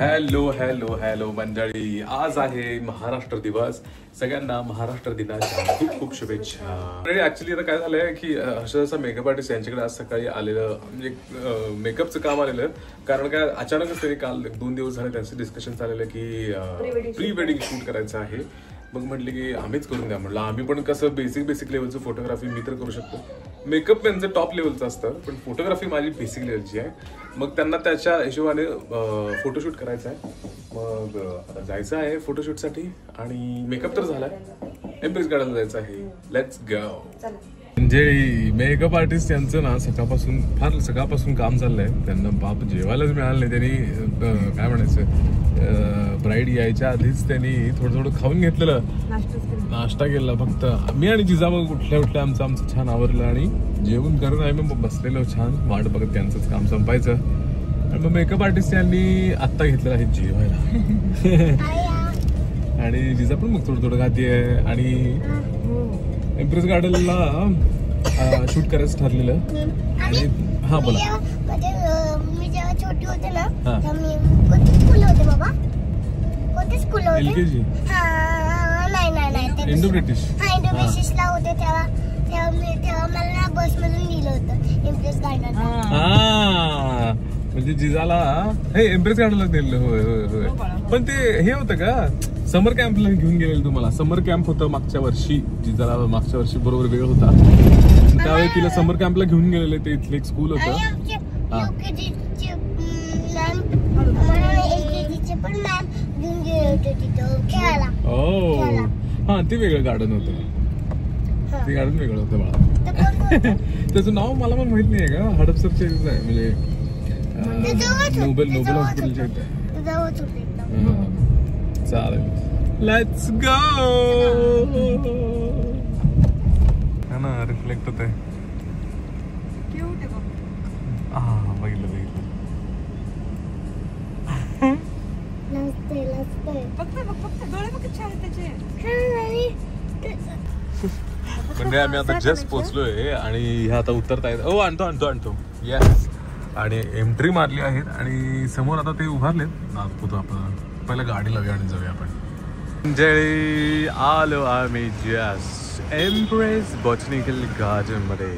Hello hello hello मंडळी, आज आहे महाराष्ट्र दिवस. सगळ्यांना महाराष्ट्र दिनाच्या खूप खूप शुभेच्छा. ऍक्च्युली आता काय झालंय की अशा मेकअप आर्टिस्ट यांच्याकडे आज सकाळी आलेलं म्हणजे मेकअपचं काम आलेलं. कारण काय अचानकच त्यांनी काल 2 दिवस झाले त्यांचं डिस्कशन चाललेलं की प्री वेडिंग शूट करायचं आहे. मग म्हटले की आम्हीच करून द्या. म्हटलं आम्ही पण कसं बेसिक लेवलचं फोटोग्राफी मी तर करू शकतो. मेकअप त्यांचं टॉप लेवलचं असतं, पण फोटोग्राफी माझी बेसिक लेवलची आहे. मग त्यांना त्याच्या हिशोबाने फोटोशूट करायचा आहे. मग आता जायचं आहे फोटोशूटसाठी आणि मेकअप तर झालाय. एम्प्रेस गार्डनला जायचं आहे. Let's go. म्हणजे मेकअप आर्टिस्ट यांचं ना सकाळपासून काम चाललंय. त्यांना बाप जेवायलाच मिळालं नाही. त्यांनी काय म्हणायचं, ब्राईड यायच्या आधीच त्यांनी थोडं खाऊन घेतलेलं, नाश्ता केला फक्त. मी आणि जिजा मग उठल्या आमचं छान आवरलं आणि जेवण करून आम्ही मग बसलेलो छान वाट बघत त्यांचंच काम संपायचं. आणि मग मेकअप आर्टिस्ट यांनी आत्ता घेतलेलं आहे जेवायला. आणि जिजा पण मग थोडं खातीये. आणि एम्प्रेस गार्डनला शूट करायचं ठरलेलं. आणि हा बोला. मी जेव्हा छोटी होते ना कोणती स्कूल होते बाबा, कोणती स्कूल होते? LKG. नाही इंडो ब्रिटिश. इंडो ब्रिटिशला होते तेव्हा मला ना बस मधून नेलं होतं एम्प्रेस गार्डनला. म्हणजे जिजाला हे एम्प्रेस गार्डनला नेलं. होय. पण ते हे होतं का समर कॅम्पला घेऊन गेलेलं तुम्हाला? समर कॅम्प होतं मागच्या वर्षी. जिजाला मागच्या वर्षी बरोबर वेळ होता त्यावेळी तिला समर कॅम्पला घेऊन गेलेले. ते इथलं एक स्कूल होतं. हा ते वेगळं गार्डन होतं. ते गार्डन वेगळं होतं बाळा. त्याचं नाव मला पण माहित नाही का. हडपसरच्या इथं आहे म्हणजे नोबेल हॉस्पिटलच्या इथं आहे. चालेल, लेट्स गो. हा ना, रिफ्लेक्ट होत आहे. हा बघितलं. म्हणजे आम्ही आता जस्ट पोहोचलोय आणि ह्या आता उतरतायत. आणतो येस. आणि एंट्री मारली आहेत आणि समोर आता ते उभारलेत. आपण पहिला गाडी लावूया आणि जाऊया आपण. जय आलो आम्ही जस्ट एम्प्रेस बॉटनिकल गार्डन मध्ये.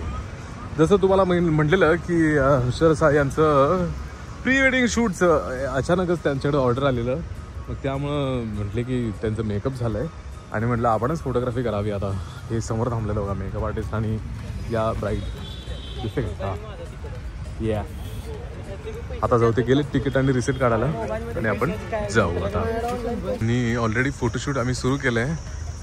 जसं तुम्हाला म्हटलेलं की हर्षर साई यांचं प्री वेडिंग शूटचं अचानकच त्यांच्याकडे ऑर्डर आलेलं. मग त्यामुळं म्हटले की त्यांचं मेकअप झालंय आणि म्हटलं आपणच फोटोग्राफी करावी. आता हे समोर थांबलेलं बघा मेकअप आर्टिस्ट आणि या ब्राईड दिसते का? या आता जाऊ. ते गेले तिकीट आणि रिसिप्ट काढायला आणि आपण जाऊ आता. आणि ऑलरेडी फोटोशूट आम्ही सुरू केलं आहे.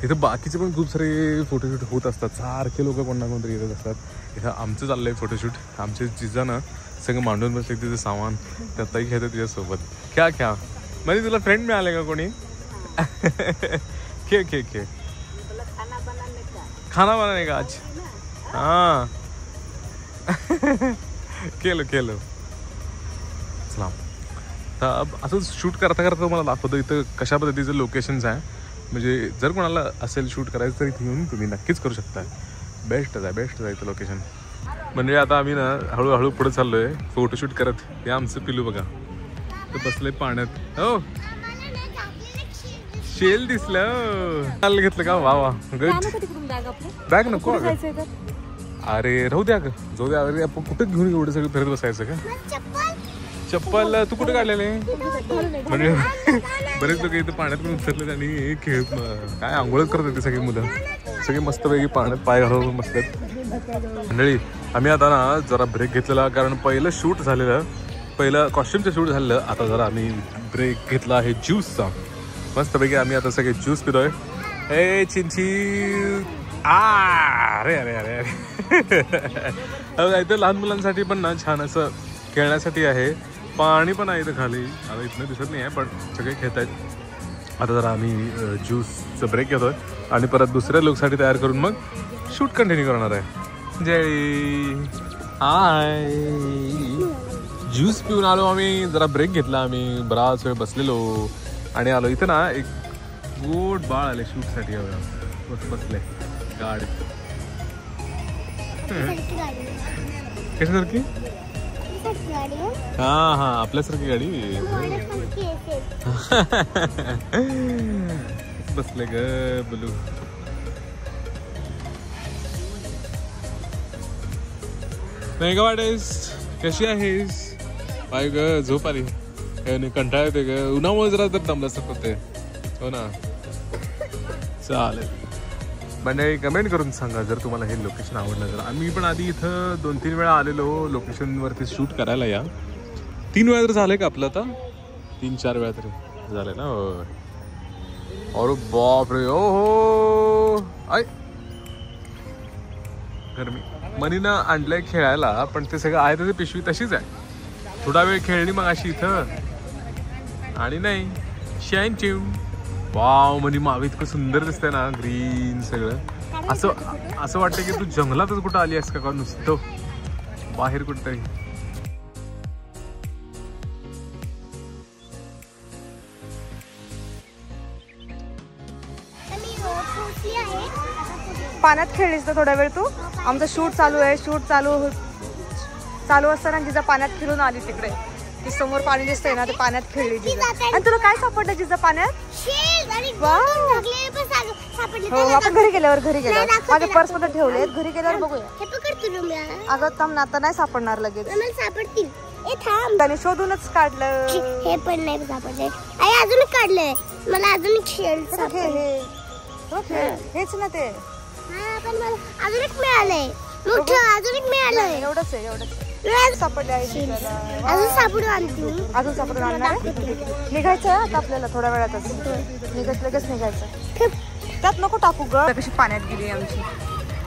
इथं बाकीचे पण खूप सारे फोटोशूट होत असतात. सारखे लोक कोण ना कोणतरी येत असतात. इथं आमचं चाललं आहे फोटोशूट. आमचे जिजा ना सगळं मांडून बसले तिचं सामान. त्यातही खेळतं तिच्यासोबत. क्या म्हणजे तुला फ्रेंड मिळाले का कोणी? खेळ खाना बनाने का आज? हाँ केलं चला. तर असं शूट करता तुम्हाला दाखवतो इथं कशा पद्धतीचं लोकेशन्स आहे. म्हणजे जर कोणाला असेल शूट करायचं तर इथे येऊन तुम्ही नक्कीच करू शकता. बेस्ट आहे इथं लोकेशन. म्हणजे आता आम्ही ना हळूहळू पुढे चाललोय फोटोशूट करत. हे आमचं पिलू बघा तर बसले पाण्यात. हो शेल दिसलं. घेतलं का? वा बॅग नको. अरे राहू द्या जाऊ द्या. अरे आपण कुठे घेऊन एवढं सगळं फिरत बसायचं का? चप्पल तू कुठे काढलेले? म्हणजे बरेच लोक इथं पाण्यात पण उतरले आणि खेळ काय आंघोळच करत होते सगळी मुलं. सगळे मस्तपैकी पाण्यात पाय घालून बसतात. मंडळी आम्ही आता ना जरा ब्रेक घेतलेला. कारण पहिलं कॉस्ट्युमचं शूट झालेलं. आता जरा आम्ही ब्रेक घेतला आहे ज्यूसचा. मस्तपैकी आम्ही आता सगळे ज्यूस पितोय. ए चिंची अरे इथं लहान मुलांसाठी पण ना छान असं खेळण्यासाठी आहे. पाणी पण आहे इथं खाली. आता इथनं दिसत नाही आहे पण सगळे खेळत आहेत. आता जरा आम्ही ज्यूसचं ब्रेक घेतोय आणि परत दुसऱ्या लोकसाठी तयार करून मग शूट कंटिन्यू करणार आहे. जय हाय. ज्यूस पिऊन आलो आम्ही. जरा ब्रेक घेतला आम्ही. बराच वेळ बसलेलो आणि आलो. इथं ना एक गोड बाळ आले शूटसाठी. बसले गाडी कशासारखी हा हा आपल्यासारखी गाडी बसले ग बोलू. नाही का वाटेस कशी आहेस? बाय ग झोप आली कंटाळ येते ग उन्हामुळे जरा तर दमल्यासारखं होते. हो ना चालेल मंडळी कमेंट करून सांगा जर तुम्हाला हे लोकेशन आवडलं. तर आम्ही पण आधी इथं 2-3 वेळा आलेलो लोकेशनवरती शूट करायला. या 3 वेळा तर झालंय का आपलं आता 3-4 वेळा तरी झालंय ना. अरे बाप रे ओ हो आय गरमी मनीनं आणलंय खेळायला पण ते सगळं आहे त्याची पिशवी तशीच आहे. थोडा वेळ खेळली मग अशी इथं आणि नाही शाईन चिव. वाव मनी मागे इतकं सुंदर दिसतंय ना ग्रीन सगळं. असं वाटतं की तू जंगलातच कुठं आली आहेस का नुसतं बाहेर कुठतरी. पाण्यात खेळलीस तर थोडा वेळ तू. आमचं शूट चालू आहे. शूट चालू असताना जिजा पाण्यात फिरून आली तिकडे. ती समोर पाणी दिसतंय ना ते पाण्यात खेळली जिजा. आणि तुला काय सापडलं जिजा पाण्यात? हो आपण घरी गेल्यावर माझ्या पर्स मध्ये ठेवले. घरी गेल्यावर बघूया. अगं थांब ना आता नाही सापडणार लगेच. त्याने शोधूनच काढलं. हे पण नाही सापडले. अजून काढलंय मला अजून खेळ हेच ना ते. पण मला अजून एक मिळालंय मोठं. अजून एक मिळालंय. एवढंच आहे सापडले आहे. अजून सापडून आणणार निघायचं आता आपल्याला थोड्या वेळातच. लगेच निघायचं. त्यात नको टाकू ग. कशी पाण्यात गेली आमची.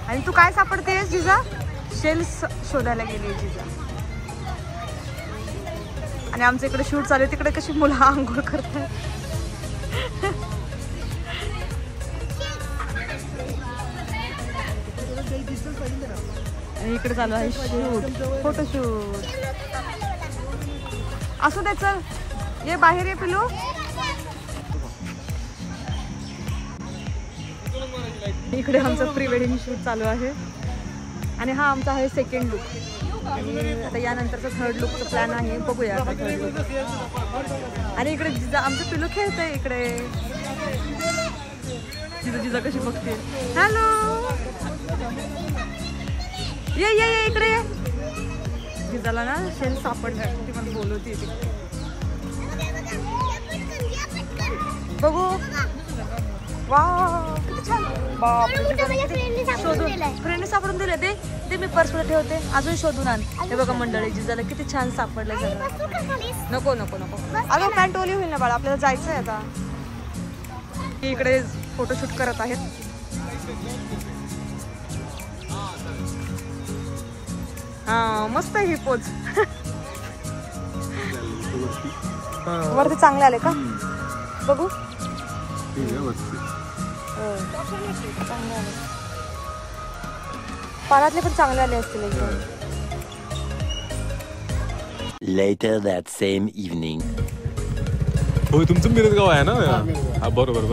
आणि तू काय सापडतेस जिजा? शेल्स शोधायला गेली जिजा. आणि आमच्या इकडे शूट चालू तिकडे कशी मुलं आंघोळ करतात. आणि इकडे चालू आहे शूट फोटोशूट. असू दे चल ये बाहेर ये पिलू. इकडे आमचं प्री वेडिंग शूट चालू आहे. आणि हा आमचा आहे सेकंड लुक. आणि आता यानंतरचा थर्ड लुकचा प्लॅन आहे. बघूया आता थर्ड लुक. आणि इकडे जिजा आमचं पिलू खेळतंय इकडे. जिजा कशी बघते. हॅलो ये ये ये इकडे ये. जिजाला ना शेल सापडणार ती मला बोलवते. बघू वाव किती छान. फ्रेंडने सापडून दिले ते मी पर्स मध्ये ठेवते. अजून शोधून आण. हे बघा मंडळी जिजाला किती छान सापडलं सगळं. नको नको नको अगं पॅन्ट ओली होईल ना बाळा. आपल्याला जायचंय आता. इकडे फोटोशूट करत आहेत. हा मस्त ही पोज. वरती चांगले आले का बघू. पाण्यातले पण चांगले आले असतील एकदम. Later that same evening. हो तुमचं मिरजगाव आहे ना. हा बरोबर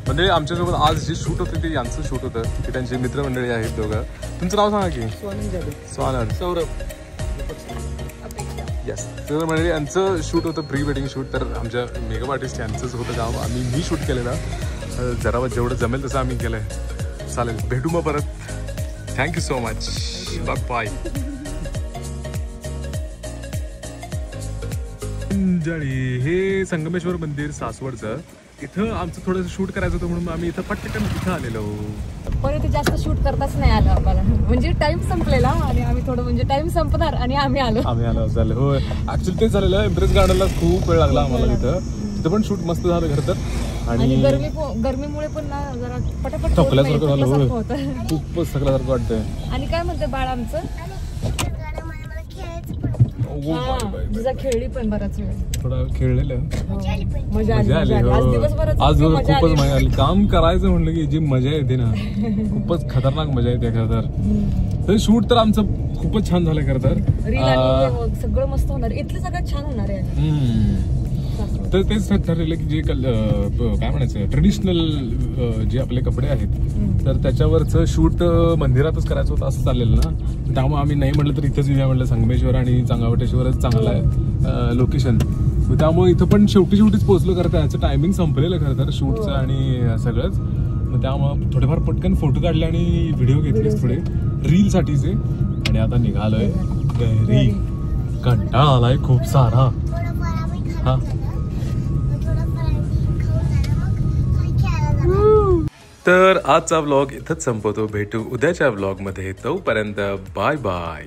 म्हणजे आमच्यासोबत आज जे शूट होते ते यांचं शूट होतं. ते त्यांचे मित्रमंडळी आहेत दोघं. तुमचं नाव सांगा की. स्वानंद सौरभ. येस तर म्हणजे यांचं शूट होतं प्री वेडिंग शूट. तर आमच्या मेकअप आर्टिस्ट यांचंच होतं काम. मी शूट केलेलं जरा जेवढं जमेल तसं आम्ही केलंय. चालेल भेटू मग परत. Thank you so much. बाय. हे संगमेश्वर मंदिर सासवडचं. इथं आमचं थोडंसं शूट करायचं होतं म्हणून आम्ही इथं पटकन इथं आलेलो. पण इथे जास्त शूट करताच नाही आलं आम्हाला. म्हणजे टाइम संपलेला आणि आम्ही थोडं म्हणजे टाइम संपणार आणि आम्ही आलो झालं. हो ऍक्च्युली तेच झालेलं. इम्प्रेस गार्डनला खूप वेळ लागला आम्हाला. तिथं पण शूट मस्त झालं खरं तर. आणि गरमीमुळे पण ना जरा पटापट थकल्यासारखं झालं. खूपच थकल्यासारखं वाटतंय. आणि काय म्हणते बाळ आमचं जिजा खेळली पण बराच वेळ. थोडा खेळलेलं मजा आली. आज खूपच मजा आली. काम करायचं म्हणलं की जी मजा येते ना खूपच खतरनाक मजा येते खरं तर. शूट तर आमचं खूपच छान झालं खरं तर. सगळं मस्त होणार. इथलं सगळं छान होणार आहे. तर तेच ठरलेलं की जे काय म्हणायचं ट्रेडिशनल जे आपले कपडे आहेत तर त्याच्यावरचं शूट मंदिरातच करायचं होतं असं चाललेलं ना. त्यामुळे आम्ही नाही म्हटलं तर इथंच येऊया म्हटलं. संगमेश्वर आणि चांगावटेश्वरच चांगलं आहे लोकेशन. त्यामुळे इथं पण शेवटीच पोहोचलो. खरं तर याचं टायमिंग संपलेलं खरं तर शूटचं आणि सगळंच. मग त्यामुळे थोडेफार पटकन फोटो काढले आणि व्हिडिओ घेतलेच थोडे रीलसाठीचे. आणि आता निघालोय घरी. कंटाळा आलाय खूप सारा. हा तर आजचा व्लॉग इथंच संपवतो. भेटू उद्याच्या व्लॉगमध्ये. तोपर्यंत बाय बाय.